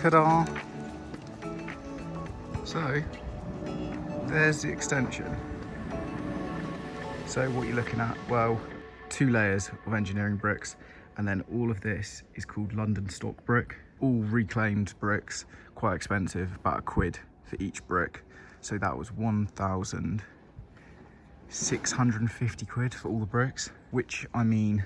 Ta-da! So, there's the extension. So what you're looking at, well, 2 layers of engineering bricks, and then all of this is called London stock brick. All reclaimed bricks, quite expensive, about £1 for each brick. So that was 1,650 quid for all the bricks, which, I mean,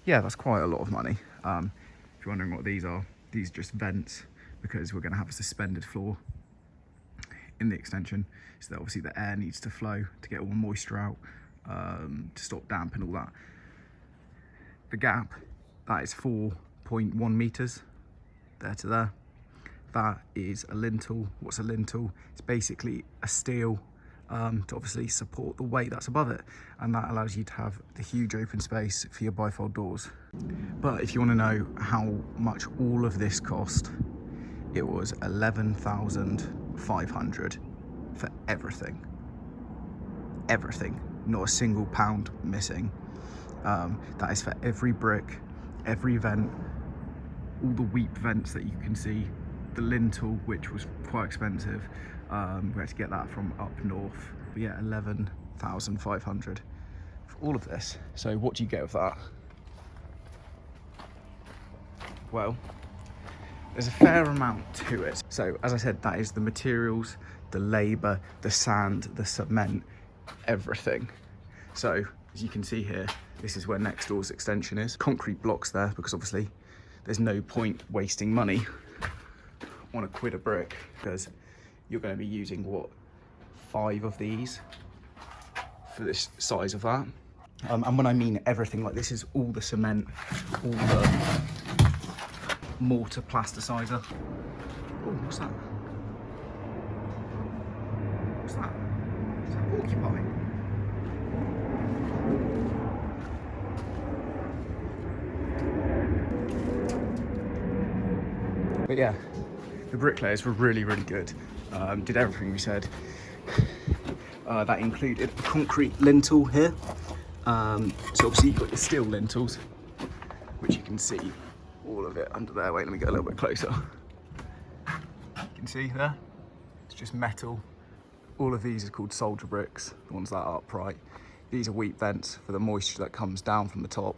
yeah, that's quite a lot of money. If you're wondering what these are just vents, because we're going to have a suspended floor in the extension, so that obviously the air needs to flow to get all the moisture out, to stop damp and all that. The gap, that is 4.1 meters there to there. That is a lintel. What's a lintel? It's basically a steel to obviously support the weight that's above it, and that allows you to have the huge open space for your bifold doors. But if you want to know how much all of this cost, it was 11,500 for everything. Everything, not a single pound missing. That is for every brick, every vent, all the weep vents that you can see, the lintel, which was quite expensive. We had to get that from up north. But yeah, 11,500 for all of this. So what do you get with that? Well, there's a fair amount to it. So as I said, that is the materials, the labour, the sand, the cement, everything. So as you can see here, this is where next door's extension is. Concrete blocks there, because obviously there's no point wasting money on £1 a brick, because you're going to be using, what, 5 of these for this size of that. And when I mean everything, like, this is all the cement, all the mortar plasticizer. Oh, what's that? What's that? Is that a porcupine? But yeah, the bricklayers were really, really good. Did everything we said. That included a concrete lintel here. So obviously you've got your steel lintels, which you can see all of it under there. Wait, let me get a little bit closer. You can see there, it's just metal. All of these are called soldier bricks, the ones that are upright. These are weep vents for the moisture that comes down from the top.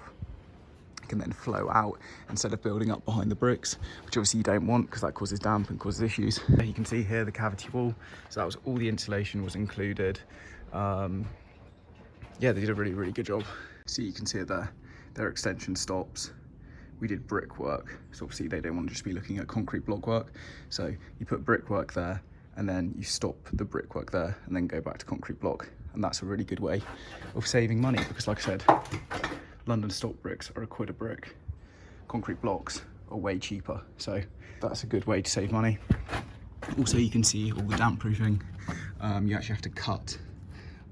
It can then flow out instead of building up behind the bricks, which obviously you don't want, because that causes damp and causes issues. You can see here the cavity wall. So that was all the insulation was included. Yeah, they did a really, really good job. So you can see it there, their extension stops. We did brickwork, so obviously they don't want to just be looking at concrete block work. So you put brickwork there, and then you stop the brickwork there, and then go back to concrete block. And that's a really good way of saving money, because like I said, London stock bricks are £1 a brick. Concrete blocks are way cheaper, so that's a good way to save money. Also, you can see all the damp proofing. You actually have to cut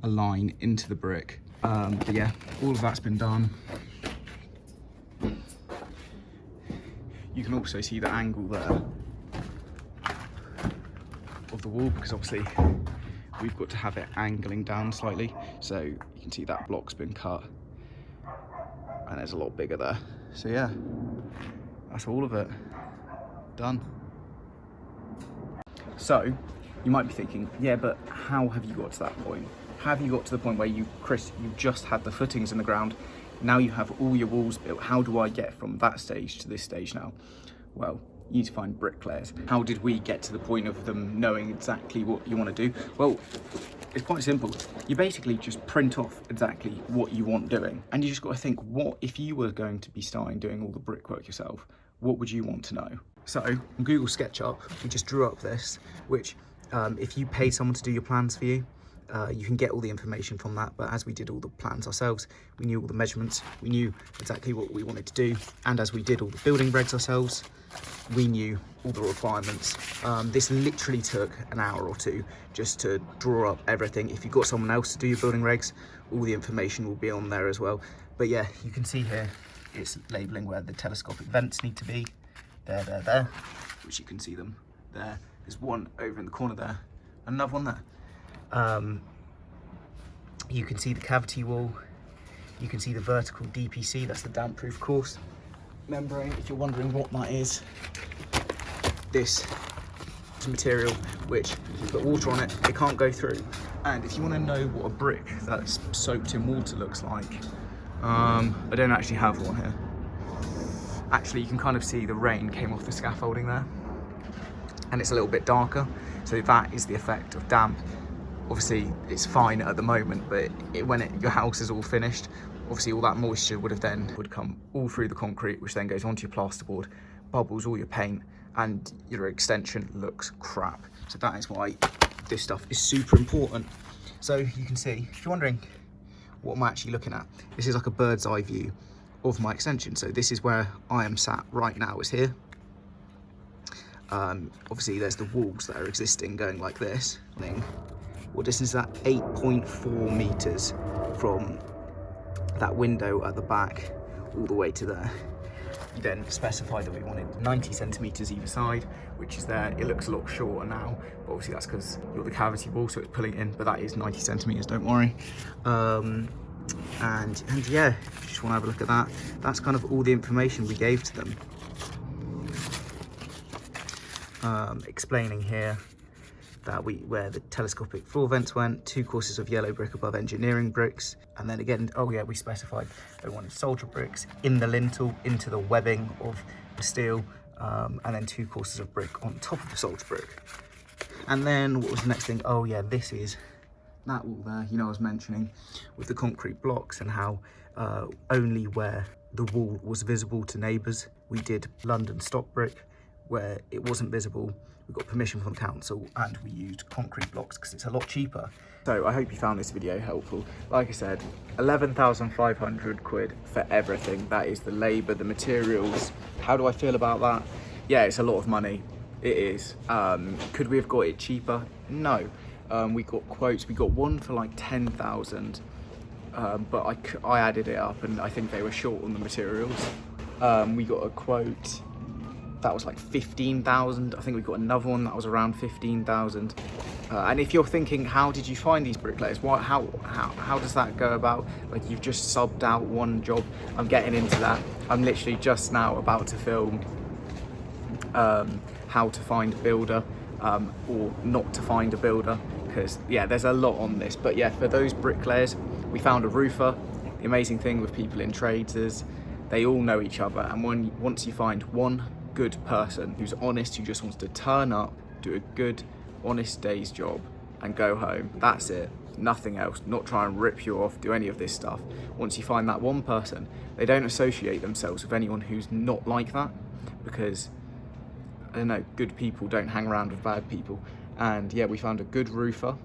a line into the brick. But yeah, all of that's been done. You can also see the angle there of the wall, because obviously we've got to have it angling down slightly. So you can see that block's been cut, and it's a lot bigger there. So yeah, that's all of it done. So you might be thinking, yeah, but how have you got to that point? Have you got to the point where you just had the footings in the ground, now you have all your walls built? How do I get from that stage to this stage now? Well, you need to find bricklayers. How did we get to the point of them knowing exactly what you want to do? Well, it's quite simple. You basically just print off exactly what you want doing, and you just got to think, what if you were going to be starting doing all the brickwork yourself? What would you want to know? So on Google SketchUp, we just drew up this, which if you pay someone to do your plans for you, you can get all the information from that. But as we did all the plans ourselves, we knew all the measurements, we knew exactly what we wanted to do. And as we did all the building regs ourselves, we knew all the requirements. This literally took an hour or two just to draw up everything. If you've got someone else to do your building regs, all the information will be on there as well. But yeah, you can see here, it's labeling where the telescopic vents need to be. There, which you can see them there. There's one over in the corner there, another one there. You can see the cavity wall, you can see the vertical DPC, that's the damp proof course membrane, if you're wondering what that is. this material, which if you put water on it, it can't go through. And if you want to know what a brick that's soaked in water looks like, I don't actually have one here. Actually, you can kind of see the rain came off the scaffolding there, and it's a little bit darker, so that is the effect of damp. Obviously it's fine at the moment, but when your house is all finished, obviously all that moisture would come all through the concrete, which then goes onto your plasterboard, bubbles all your paint, and your extension looks crap. So that is why this stuff is super important. So you can see, if you're wondering what I'm actually looking at, this is like a bird's eye view of my extension. So this is where I am sat right now, is here. Obviously there's the walls that are existing going like this. What distance is that? 8.4 meters from that window at the back all the way to there. We then specified that we wanted 90 centimeters either side, which is there. It looks a lot shorter now, but obviously that's because you're the cavity wall, so it's pulling it in, but that is 90 centimeters, don't worry. And yeah, if you just want to have a look at that, that's kind of all the information we gave to them. Explaining here that where the telescopic floor vents went, 2 courses of yellow brick above engineering bricks, and then again, oh yeah, we specified they wanted soldier bricks in the lintel into the webbing of the steel, and then 2 courses of brick on top of the soldier brick. And then what was the next thing? Oh yeah, this is that wall there, I was mentioning with the concrete blocks, and how only where the wall was visible to neighbours we did London stock brick. Where it wasn't visible, we got permission from the council, and we used concrete blocks because it's a lot cheaper. So I hope you found this video helpful. Like I said, 11,500 quid for everything. That is the labour, the materials. How do I feel about that? Yeah, it's a lot of money. It is. Could we have got it cheaper? No. We got quotes. We got one for like 10,000, but I added it up, and I think they were short on the materials. We got a quote that was like 15,000. I think we got another one that was around 15,000. And if you're thinking, how did you find these bricklayers? How does that go about? Like, you've just subbed out one job. I'm getting into that. I'm literally just now about to film how to find a builder, or not to find a builder, because yeah, there's a lot on this. But yeah, for those bricklayers, we found a roofer. The amazing thing with people in trades is they all know each other, and once you find one good person who's honest, who just wants to turn up, do a good honest day's job and go home, that's it, nothing else, not try and rip you off, do any of this stuff. Once you find that one person, they don't associate themselves with anyone who's not like that, because I don't know, good people don't hang around with bad people. And yeah, we found a good roofer,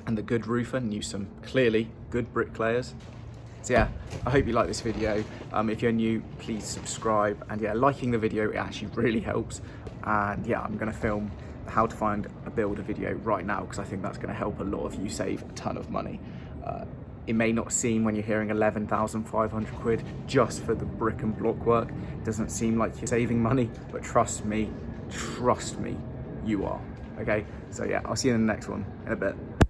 and the good roofer knew some clearly good bricklayers. So yeah, I hope you like this video. If you're new, please subscribe, and yeah, liking the video, it actually really helps. And yeah, I'm gonna film how to find a builder video right now, because I think that's gonna help a lot of you save a ton of money. It may not seem, when you're hearing 11,500 quid just for the brick and block work, it doesn't seem like you're saving money, but trust me, you are. Okay, so yeah, I'll see you in the next one in a bit.